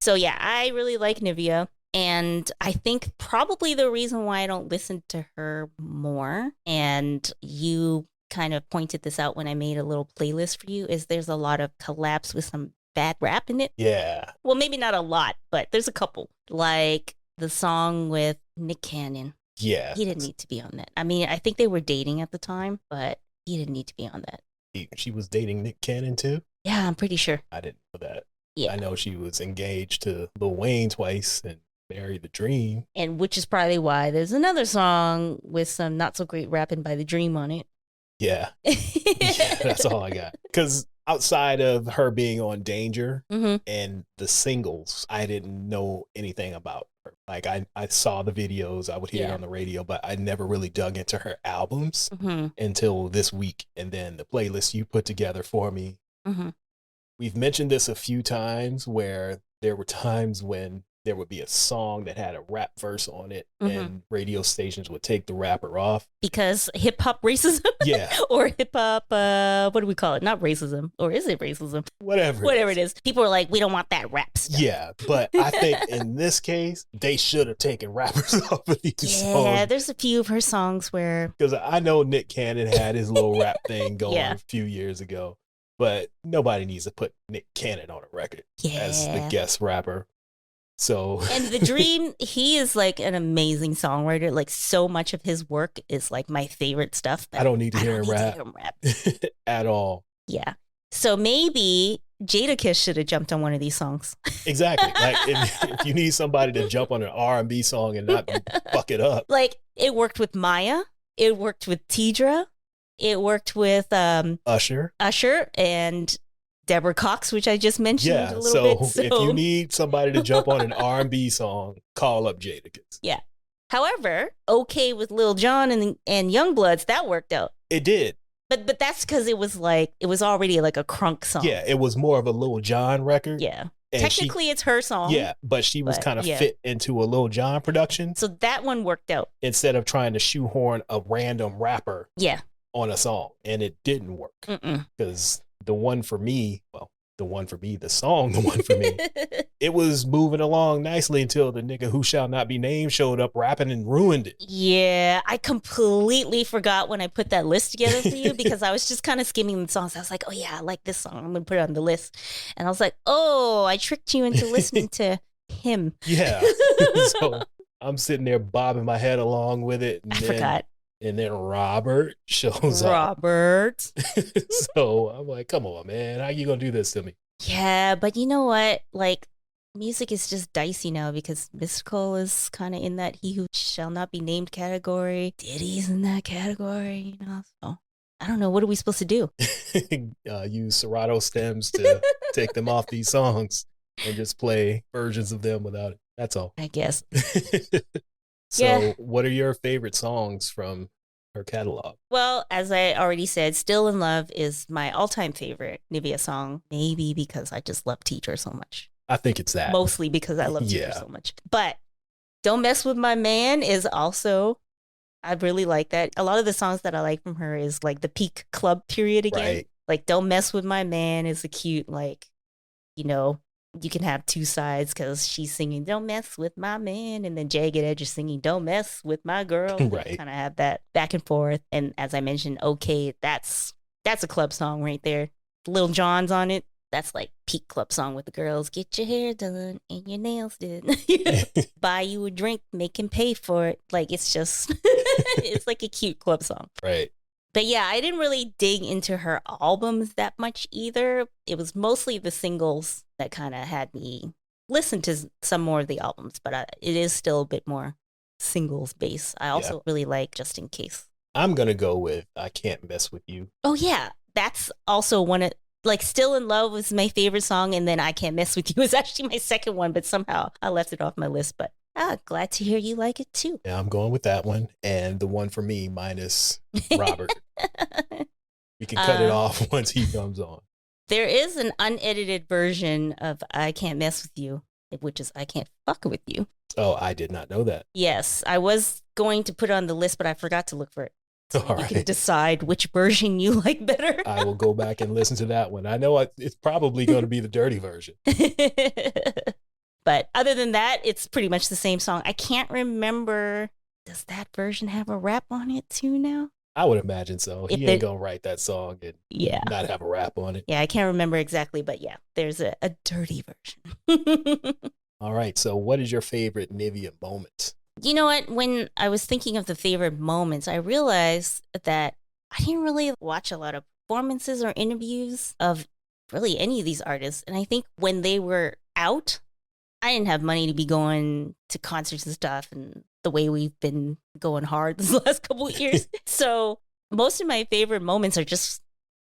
[SPEAKER 2] So yeah, I really like Nivea. And I think probably the reason why I don't listen to her more, and you kind of pointed this out when I made a little playlist for you, is there's a lot of collabs with some bad rap in it.
[SPEAKER 1] Yeah.
[SPEAKER 2] Well, maybe not a lot, but there's a couple. Like the song with Nick Cannon.
[SPEAKER 1] Yeah.
[SPEAKER 2] He didn't need to be on that. I mean, I think they were dating at the time, but he didn't need to be on that.
[SPEAKER 1] She was dating Nick Cannon too?
[SPEAKER 2] Yeah, I'm pretty sure.
[SPEAKER 1] I didn't know that.
[SPEAKER 2] Yeah.
[SPEAKER 1] I know she was engaged to Lil Wayne twice and married The Dream.
[SPEAKER 2] And which is probably why there's another song with some not so great rapping by The Dream on it.
[SPEAKER 1] Yeah. Yeah, that's all I got. Because outside of her being on Danger and the singles, I didn't know anything about her. Like I saw the videos, I would hear it on the radio, but I never really dug into her albums until this week. And then the playlist you put together for me. We've mentioned this a few times where there were times when there would be a song that had a rap verse on it and radio stations would take the rapper off. Because
[SPEAKER 2] hip hop racism?
[SPEAKER 1] Yeah.
[SPEAKER 2] Or hip hop, what do we call it? Not racism. Or is it racism?
[SPEAKER 1] Whatever
[SPEAKER 2] it is. People are like, we don't want that rap stuff.
[SPEAKER 1] Yeah, but I think in this case, they should have taken rappers off of these songs.
[SPEAKER 2] Yeah, there's a few of her songs where...
[SPEAKER 1] Because I know Nick Cannon had his little rap thing going a few years ago, but nobody needs to put Nick Cannon on a record as the guest rapper. So
[SPEAKER 2] and The Dream, he is like an amazing songwriter. Like so much of his work is like my favorite stuff.
[SPEAKER 1] I don't need to hear him rap at all.
[SPEAKER 2] Yeah. So maybe Jadakiss should have jumped on one of these songs.
[SPEAKER 1] Exactly. Like if you need somebody to jump on an R&B song and not fuck it up.
[SPEAKER 2] Like it worked with Maya. It worked with Tidra. It worked with
[SPEAKER 1] Usher
[SPEAKER 2] and Deborah Cox, which I just mentioned a little bit. So
[SPEAKER 1] if you need somebody to jump on an R&B song, call up Jadakiss.
[SPEAKER 2] Yeah. However, okay with Lil Jon and Youngbloods, that worked out.
[SPEAKER 1] It did.
[SPEAKER 2] But that's because it was already like a crunk song.
[SPEAKER 1] Yeah, it was more of a Lil Jon record.
[SPEAKER 2] Yeah. And technically, it's her song.
[SPEAKER 1] Yeah, but she was kind of fit into a Lil Jon production.
[SPEAKER 2] So that one worked out.
[SPEAKER 1] Instead of trying to shoehorn a random rapper on a song. And it didn't work. Because the song, the one for me, it was moving along nicely until the nigga who shall not be named showed up rapping and ruined it.
[SPEAKER 2] Yeah, I completely forgot when I put that list together for you because I was just kind of skimming the songs. I was like, oh yeah, I like this song. I'm going to put it on the list. And I was like, oh, I tricked you into listening to him.
[SPEAKER 1] Yeah. So I'm sitting there bobbing my head along with it.
[SPEAKER 2] And I forgot.
[SPEAKER 1] And then Robert shows up. So I'm like, come on, man. How you going to do this to me?
[SPEAKER 2] Yeah, but you know what? Like, music is just dicey now because Mystical is kind of in that he who shall not be named category. Diddy's in that category, you know? So I don't know. What are we supposed to do?
[SPEAKER 1] Use Serato stems to take them off these songs and just play versions of them without it. That's all.
[SPEAKER 2] I guess.
[SPEAKER 1] So what are your favorite songs from her catalog?
[SPEAKER 2] Well, as I already said, Still in Love is my all-time favorite Nivea song, maybe because I just love Teacher so much.
[SPEAKER 1] I think it's that.
[SPEAKER 2] Mostly because I love Teacher so much. But Don't Mess With My Man is also, I really like that. A lot of the songs that I like from her is like the peak club period again. Right. Like Don't Mess With My Man is a cute, like, you know, you can have two sides because she's singing Don't Mess With My Man, and then Jagged Edge is singing Don't Mess With My Girl.
[SPEAKER 1] Right.
[SPEAKER 2] Kind of have that back and forth. And as I mentioned, okay, that's a club song right there. Lil Jon's on it. That's like peak club song with the girls. Get your hair done and your nails did. Buy you a drink, make him pay for it. Like it's just, it's like a cute club song.
[SPEAKER 1] Right.
[SPEAKER 2] But yeah, I didn't really dig into her albums that much either. It was mostly the singles that kind of had me listen to some more of the albums, but it is still a bit more singles based. I also really like Just In Case.
[SPEAKER 1] I'm going to go with I Can't Mess With You.
[SPEAKER 2] Oh yeah, that's also one of, like Still in Love was my favorite song, and then I Can't Mess With You is actually my second one, but somehow I left it off my list. But glad to hear you like it too.
[SPEAKER 1] Yeah, I'm going with that one. And the one for me minus Robert. You can cut it off once he comes on.
[SPEAKER 2] There is an unedited version of I Can't Mess With You, which is I Can't Fuck With You.
[SPEAKER 1] Oh, I did not know that.
[SPEAKER 2] Yes, I was going to put it on the list, but I forgot to look for it. So
[SPEAKER 1] All right.
[SPEAKER 2] You can decide which version you like better.
[SPEAKER 1] I will go back and listen to that one. I know it's probably going to be the dirty version.
[SPEAKER 2] But other than that, it's pretty much the same song. I can't remember. Does that version have a rap on it too now?
[SPEAKER 1] I would imagine so. He ain't going to write that song and not have a rap on it.
[SPEAKER 2] Yeah, I can't remember exactly, but yeah, there's a dirty version.
[SPEAKER 1] All right. So what is your favorite Nivea moment?
[SPEAKER 2] You know what? When I was thinking of the favorite moments, I realized that I didn't really watch a lot of performances or interviews of really any of these artists. And I think when they were out, I didn't have money to be going to concerts and stuff, and the way we've been going hard this last couple of years. So most of my favorite moments are just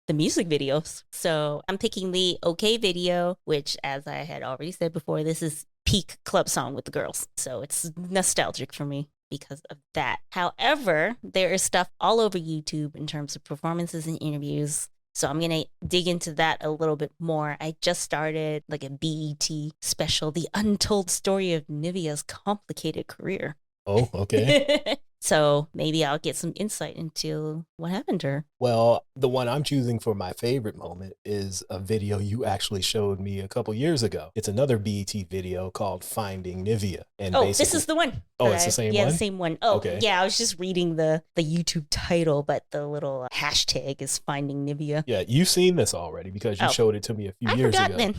[SPEAKER 2] the music videos. So I'm picking the OK video, which, as I had already said before, this is peak club song with the girls. So it's nostalgic for me because of that. However, there is stuff all over YouTube in terms of performances and interviews. So I'm going to dig into that a little bit more. I just started like a BET special, The Untold Story of Nivea's Complicated Career.
[SPEAKER 1] Oh, okay.
[SPEAKER 2] So maybe I'll get some insight into what happened to her.
[SPEAKER 1] Well, the one I'm choosing for my favorite moment is a video you actually showed me a couple years ago. It's another BET video called Finding Nivea. And
[SPEAKER 2] this is the one.
[SPEAKER 1] Oh, it's the same one?
[SPEAKER 2] Yeah, the same one. Oh, okay. Yeah, I was just reading the YouTube title, but the little hashtag is Finding Nivea.
[SPEAKER 1] Yeah, you've seen this already because you showed it to me a few years ago.
[SPEAKER 2] Then.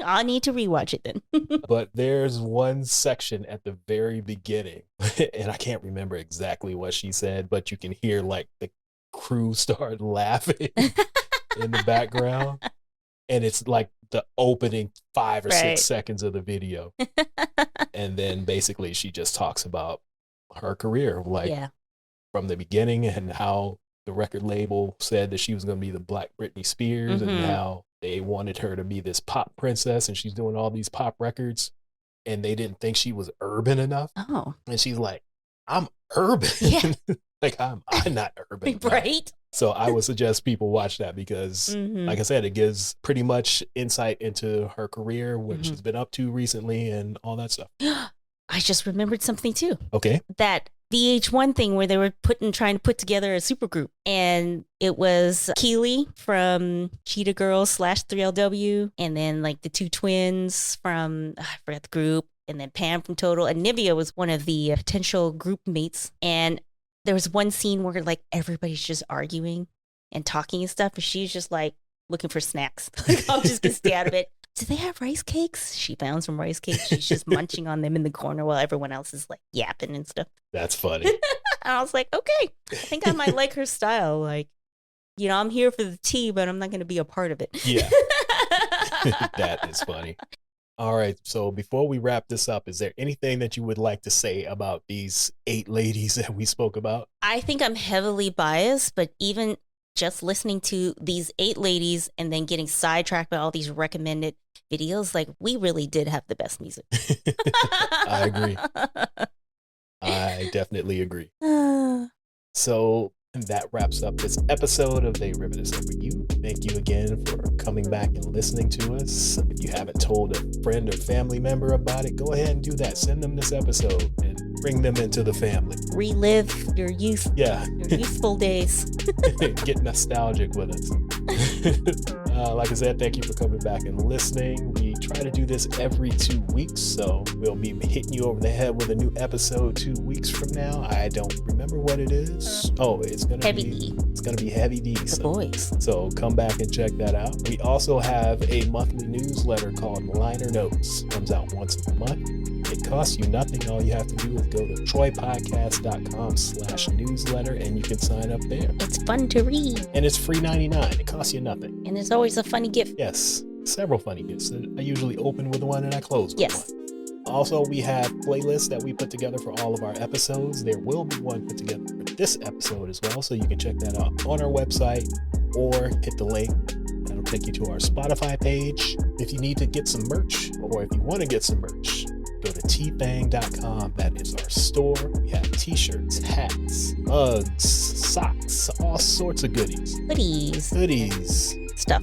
[SPEAKER 2] I'll need to rewatch it then.
[SPEAKER 1] But there's one section at the very beginning, and I can't remember exactly what she said, but you can hear like the crew start laughing in the background, and it's like the opening 5 or 6 seconds of the video. And then basically she just talks about her career, like from the beginning, and how the record label said that she was going to be the Black Britney Spears, and how they wanted her to be this pop princess, and she's doing all these pop records, and they didn't think she was urban enough. And she's like, I'm urban. Like, I'm not urban.
[SPEAKER 2] Right.
[SPEAKER 1] So I would suggest people watch that because, like I said, it gives pretty much insight into her career, what she's been up to recently, and all that stuff.
[SPEAKER 2] I just remembered something too.
[SPEAKER 1] Okay.
[SPEAKER 2] That VH1 thing where they were trying to put together a supergroup, and it was Keely from Cheetah Girls / 3LW, and then like the two twins from, I forgot the group, and then Pam from Total, and Nivea was one of the potential group mates. And there was one scene where like everybody's just arguing and talking and stuff, and she's just like looking for snacks. Like, I'm just gonna stay out of it. Do they have rice cakes? She found some rice cakes. She's just munching on them in the corner while everyone else is like yapping and stuff.
[SPEAKER 1] That's funny.
[SPEAKER 2] And I was like, okay, I think I might like her style. Like, you know, I'm here for the tea, but I'm not going to be a part of it.
[SPEAKER 1] Yeah. That is funny. All right. So before we wrap this up, is there anything that you would like to say about these 8 ladies that we spoke about?
[SPEAKER 2] I think I'm heavily biased, but even just listening to these 8 ladies and then getting sidetracked by all these recommended videos, like, we really did have the best music.
[SPEAKER 1] I agree. I definitely agree. So that wraps up this episode of They Reminisce Over You. Thank you again for coming back and listening to us. If you haven't told a friend or family member about it, go ahead and do that. Send them this episode and bring them into the family.
[SPEAKER 2] Relive your youth.
[SPEAKER 1] Yeah.
[SPEAKER 2] Your youthful days.
[SPEAKER 1] Get nostalgic with us. Like I said, thank you for coming back and listening. We try to do this every 2 weeks, so we'll be hitting you over the head with a new episode 2 weeks from now. I don't remember what it is. Oh, it's gonna be Heavy D.
[SPEAKER 2] The boys.
[SPEAKER 1] So come back and check that out. We also have a monthly newsletter called Liner Notes. Comes out once a month. It costs you nothing. All you have to do is go to troypodcast.com/newsletter and you can sign up there.
[SPEAKER 2] It's fun to read.
[SPEAKER 1] And it's free 99. It costs you nothing.
[SPEAKER 2] And it's always a funny gift.
[SPEAKER 1] Yes, several funny gifts. I usually open with one and I close with one. Also, we have playlists that we put together for all of our episodes. There will be one put together for this episode as well, so you can check that out on our website or hit the link. That'll take you to our Spotify page. If you need to get some merch, or if you want to get some merch, go to tfang.com. That is our store. We have t-shirts, hats, mugs, socks, all sorts of goodies. Hoodies.
[SPEAKER 2] Stuff.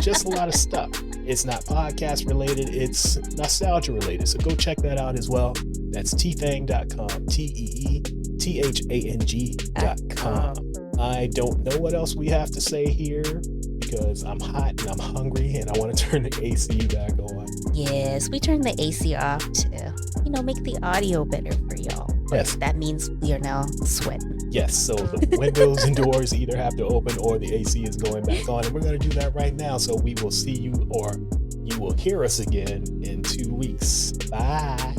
[SPEAKER 1] Just a lot of stuff. It's not podcast related. It's nostalgia related. So go check that out as well. That's tfang.com. TEETHANG.com. I don't know what else we have to say here because I'm hot and I'm hungry and I want to turn the AC back on.
[SPEAKER 2] Yes, we turned the AC off to, make the audio better for y'all.
[SPEAKER 1] Yes.
[SPEAKER 2] That means we are now sweating.
[SPEAKER 1] Yes, so the windows and doors either have to open or the AC is going back on. And we're going to do that right now. So we will see you, or you will hear us again in 2 weeks. Bye.